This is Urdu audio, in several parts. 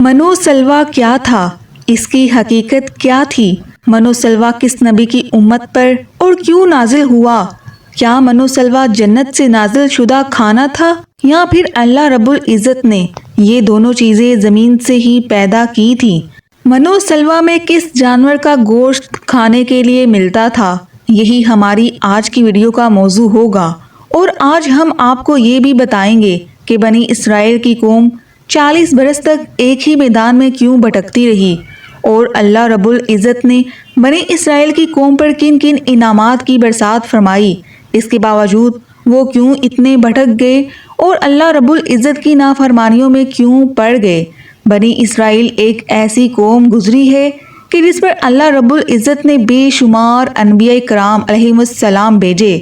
منو سلوا کیا تھا؟ اس کی حقیقت کیا تھی؟ منو سلوا کس نبی کی امت پر اور کیوں نازل ہوا؟ کیا منو سلوا جنت سے نازل شدہ کھانا تھا یا پھر اللہ رب العزت نے یہ دونوں چیزیں زمین سے ہی پیدا کی تھی؟ منو سلوا میں کس جانور کا گوشت کھانے کے لیے ملتا تھا؟ یہی ہماری آج کی ویڈیو کا موضوع ہوگا، اور آج ہم آپ کو یہ بھی بتائیں گے کہ بنی اسرائیل کی قوم 40 برس تک ایک ہی میدان میں کیوں بھٹکتی رہی، اور اللہ رب العزت نے بنی اسرائیل کی قوم پر کن کن انعامات کی برسات فرمائی، اس کے باوجود وہ کیوں اتنے بھٹک گئے اور اللہ رب العزت کی نافرمانیوں میں کیوں پڑ گئے۔ بنی اسرائیل ایک ایسی قوم گزری ہے کہ جس پر اللہ رب العزت نے بے شمار انبیاء کرام علیہم السلام بھیجے،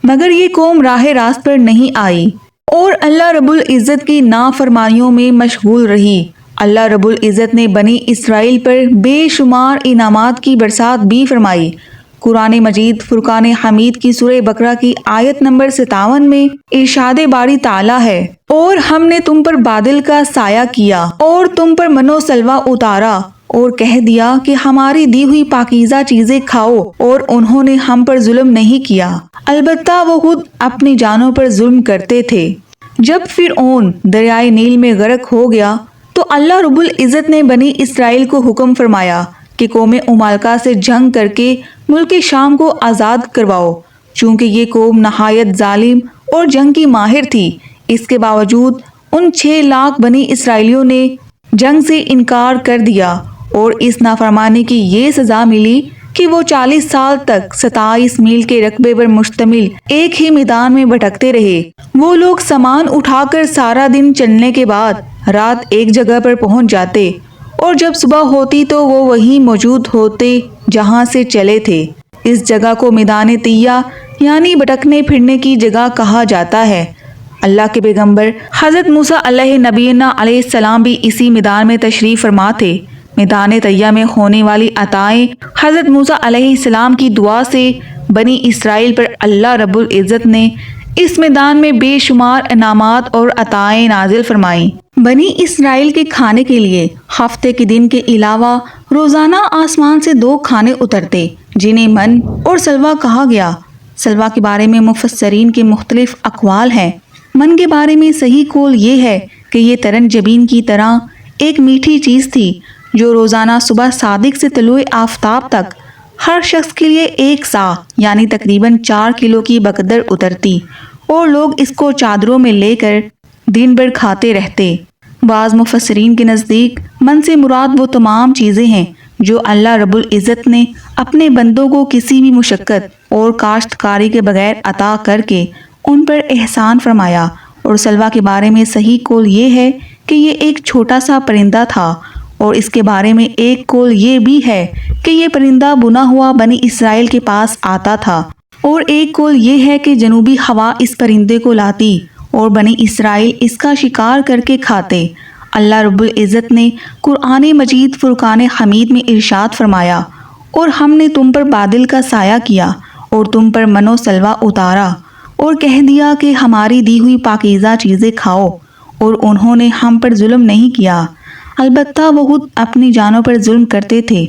مگر یہ قوم راہ راست پر نہیں آئی اور اللہ رب العزت کی نافرمانیوں میں مشغول رہی۔ اللہ رب العزت نے بنی اسرائیل پر بے شمار انعامات کی برسات بھی فرمائی۔ قرآن مجید فرقان حمید کی سورہ بقرہ کی آیت نمبر 57 میں ارشاد باری تعالیٰ ہے، اور ہم نے تم پر بادل کا سایہ کیا اور تم پر منو سلوا اتارا اور کہہ دیا کہ ہماری دی ہوئی پاکیزہ چیزیں کھاؤ، اور انہوں نے ہم پر ظلم نہیں کیا، البتہ وہ خود اپنی جانوں پر ظلم کرتے تھے۔ جب فرعون دریائے نیل میں غرق ہو گیا تو اللہ رب العزت نے بنی اسرائیل کو حکم فرمایا کہ قوم عمالقہ سے جنگ کر کے ملک شام کو آزاد کرواؤ، چونکہ یہ قوم نہایت ظالم اور جنگ کی ماہر تھی۔ اس کے باوجود ان 6 لاکھ بنی اسرائیلیوں نے جنگ سے انکار کر دیا، اور اس نافرمانی کی یہ سزا ملی کہ وہ 40 سال تک 27 میل کے رقبے پر مشتمل ایک ہی میدان میں بھٹکتے رہے۔ وہ لوگ سامان اٹھا کر سارا دن چلنے کے بعد رات ایک جگہ پر پہنچ جاتے، اور جب صبح ہوتی تو وہ وہیں موجود ہوتے جہاں سے چلے تھے۔ اس جگہ کو میدان طیہ یعنی بھٹکنے پھرنے کی جگہ کہا جاتا ہے۔ اللہ کے پیغمبر حضرت موسیٰ علیہ نبینا علیہ السلام بھی اسی میدان میں تشریف فرما تھے۔ میدان طیہ میں ہونے والی عطائیں حضرت موسیٰ علیہ السلام کی دعا سے بنی اسرائیل پر اللہ رب العزت نے اس میدان میں بے شمار انعامات اور عطائیں نازل فرمائیں۔ بنی اسرائیل کے کھانے کے لیے ہفتے کے دن کے علاوہ روزانہ آسمان سے 2 کھانے اترتے، جنہیں من اور سلوا کہا گیا۔ سلوا کے بارے میں مفسرین کے مختلف اقوال ہیں۔ من کے بارے میں صحیح قول یہ ہے کہ یہ ترن جبین کی طرح ایک میٹھی چیز تھی جو روزانہ صبح صادق سے طلوع آفتاب تک ہر شخص کے لیے 1 سا یعنی تقریباً 4 کلو کی بقدر اترتی، اور لوگ اس کو چادروں میں لے کر دن بھر کھاتے رہتے۔ بعض مفسرین کے نزدیک من سے مراد وہ تمام چیزیں ہیں جو اللہ رب العزت نے اپنے بندوں کو کسی بھی مشقت اور کاشتکاری کے بغیر عطا کر کے ان پر احسان فرمایا۔ اور سلوا کے بارے میں صحیح قول یہ ہے کہ یہ ایک چھوٹا سا پرندہ تھا، اور اس کے بارے میں ایک قول یہ بھی ہے کہ یہ پرندہ بنا ہوا بنی اسرائیل کے پاس آتا تھا، اور ایک قول یہ ہے کہ جنوبی ہوا اس پرندے کو لاتی اور بنی اسرائیل اس کا شکار کر کے کھاتے۔ اللہ رب العزت نے قرآن مجید فرقان حمید میں ارشاد فرمایا، اور ہم نے تم پر بادل کا سایہ کیا اور تم پر منو سلوا اتارا اور کہہ دیا کہ ہماری دی ہوئی پاکیزہ چیزیں کھاؤ، اور انہوں نے ہم پر ظلم نہیں کیا، البتہ وہ خود اپنی جانوں پر ظلم کرتے تھے۔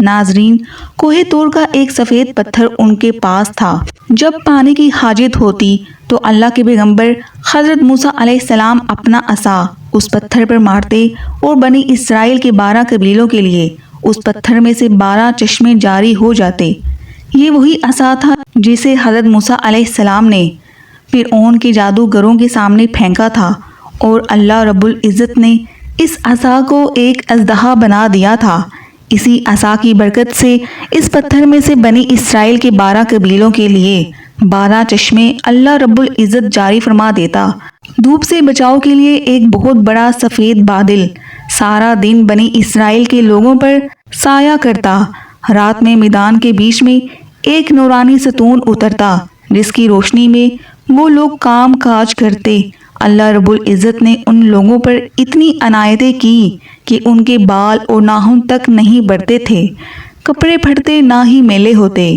ناظرین، کوہ طور کا ایک سفید پتھر ان کے پاس تھا۔ جب پانی کی حاجت ہوتی تو اللہ کے پیغمبر حضرت موسیٰ علیہ السلام اپنا عصا اس پتھر پر مارتے، اور بنی اسرائیل کے 12 قبیلوں کے لیے اس پتھر میں سے 12 چشمے جاری ہو جاتے۔ یہ وہی عصا تھا جسے حضرت موسیٰ علیہ السلام نے فرعون کے جادوگروں کے سامنے پھینکا تھا، اور اللہ رب العزت نے اس عصا کو ایک اژدہا بنا دیا تھا۔ اسی عصا کی برکت سے اس پتھر میں سے بنی اسرائیل کے 12 قبیلوں کے لیے 12 چشمے اللہ رب العزت جاری فرما دیتا۔ دھوپ سے بچاؤ کے لیے ایک بہت بڑا سفید بادل سارا دن بنی اسرائیل کے لوگوں پر سایہ کرتا۔ رات میں میدان کے بیچ میں ایک نورانی ستون اترتا جس کی روشنی میں وہ لوگ کام کاج کرتے۔ اللہ رب العزت نے ان لوگوں پر اتنی عنایتیں کی کہ ان کے بال اور ناخن تک نہیں بڑھتے تھے، کپڑے پھٹتے نہ ہی میلے ہوتے۔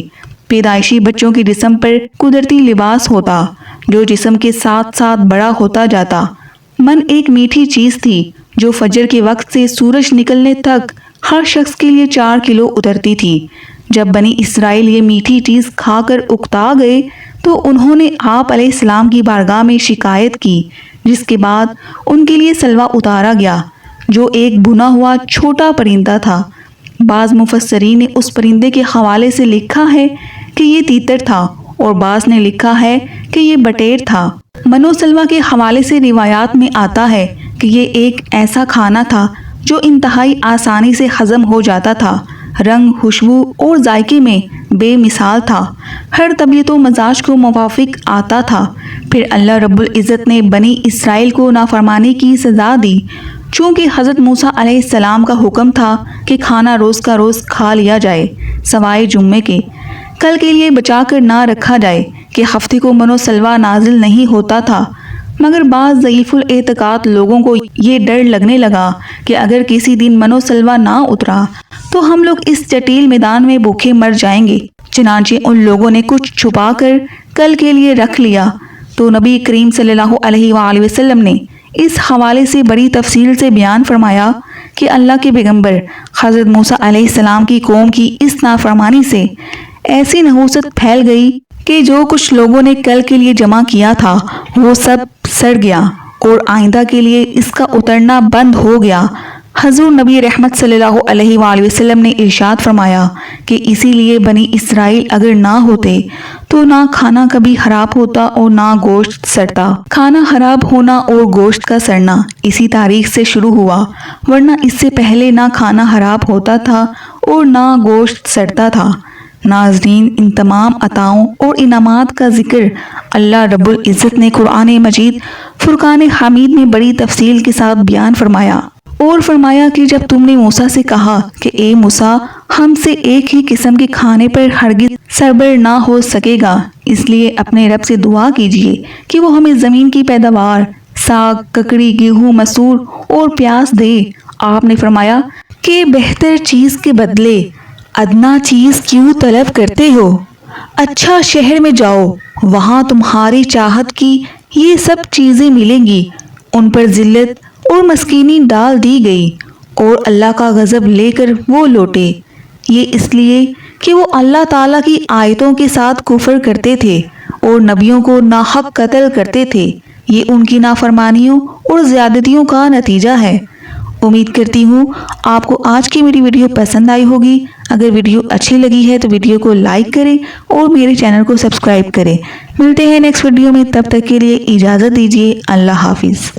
پیدائشی بچوں کے جسم پر قدرتی لباس ہوتا جو جسم کے ساتھ ساتھ بڑا ہوتا جاتا۔ من ایک میٹھی چیز تھی جو فجر کے وقت سے سورج نکلنے تک ہر شخص کے لیے 4 کلو اترتی تھی۔ جب بنی اسرائیل یہ میٹھی چیز کھا کر اکتا گئے تو انہوں نے آپ علیہ السلام کی بارگاہ میں شکایت کی، جس کے بعد ان کے لیے سلوہ اتارا گیا جو ایک بنا ہوا چھوٹا پرندہ تھا۔ بعض مفسرین نے اس پرندے کے حوالے سے لکھا ہے کہ یہ تیتر تھا اور بعض نے لکھا ہے کہ یہ بٹیر تھا۔ منو سلوہ کے حوالے سے روایات میں آتا ہے کہ یہ ایک ایسا کھانا تھا جو انتہائی آسانی سے ہضم ہو جاتا تھا، رنگ، خوشبو اور ذائقے میں بے مثال تھا، ہر طبیعت و مزاج کو موافق آتا تھا۔ پھر اللہ رب العزت نے بنی اسرائیل کو نافرمانی کی سزا دی، چونکہ حضرت موسیٰ علیہ السلام کا حکم تھا کہ کھانا روز کا روز کھا لیا جائے سوائے جمعے کے، کل کے لیے بچا کر نہ رکھا جائے کہ ہفتے کو منو سلوہ نازل نہیں ہوتا تھا۔ مگر بعض ضعیف الاعتقاد لوگوں کو یہ ڈر لگنے لگا کہ اگر کسی دن منو سلوہ نہ اترا تو ہم لوگ اس جٹیل میدان میں بھوکے مر جائیں گے، چنانچہ ان لوگوں نے کچھ چھپا کر کل کے لیے رکھ لیا۔ تو نبی کریم صلی اللہ علیہ وآلہ وسلم نے اس حوالے سے بڑی تفصیل سے بیان فرمایا کہ اللہ کے پیغمبر حضرت موسیٰ علیہ السلام کی قوم کی اس نافرمانی سے ایسی نحوست پھیل گئی کہ جو کچھ لوگوں نے کل کے لیے جمع کیا تھا وہ سب سڑ گیا اور آئندہ کے لیے اس کا اترنا بند ہو گیا۔ حضور نبی رحمت صلی اللہ علیہ وآلہ وسلم نے ارشاد فرمایا کہ اسی لیے بنی اسرائیل اگر نہ ہوتے تو نہ کھانا کبھی خراب ہوتا اور نہ گوشت سڑتا۔ کھانا خراب ہونا اور گوشت کا سڑنا اسی تاریخ سے شروع ہوا، ورنہ اس سے پہلے نہ کھانا خراب ہوتا تھا اور نہ گوشت سڑتا تھا۔ ناظرین، ان تمام عطاؤں اور انعامات کا ذکر اللہ رب العزت نے قرآن مجید فرقان حمید میں بڑی تفصیل کے ساتھ بیان فرمایا، اور فرمایا کہ جب تم نے موسیٰ سے کہا کہ اے موسیٰ، ہم سے ایک ہی قسم کے کھانے پر ہرگز صبر نہ ہو سکے گا، اس لیے اپنے رب سے دعا کیجیے کہ وہ ہمیں زمین کی پیداوار، ساگ، ککڑی، گیہوں، مسور اور پیاز دے۔ آپ نے فرمایا کہ بہتر چیز کے بدلے ادنا چیز کیوں طلب کرتے ہو؟ اچھا شہر میں جاؤ، وہاں تمہاری چاہت کی یہ سب چیزیں ملیں گی۔ ان پر ذلت اور مسکینی ڈال دی گئی اور اللہ کا غضب لے کر وہ لوٹے، یہ اس لیے کہ وہ اللہ تعالیٰ کی آیتوں کے ساتھ کفر کرتے تھے اور نبیوں کو ناحق قتل کرتے تھے۔ یہ ان کی نافرمانیوں اور زیادتیوں کا نتیجہ ہے۔ امید کرتی ہوں آپ کو آج کی میری ویڈیو پسند آئی ہوگی۔ اگر ویڈیو اچھی لگی ہے تو ویڈیو کو لائک کریں اور میرے چینل کو سبسکرائب کریں۔ ملتے ہیں نیکسٹ ویڈیو میں، تب تک کے لیے اجازت دیجیے۔ اللہ حافظ۔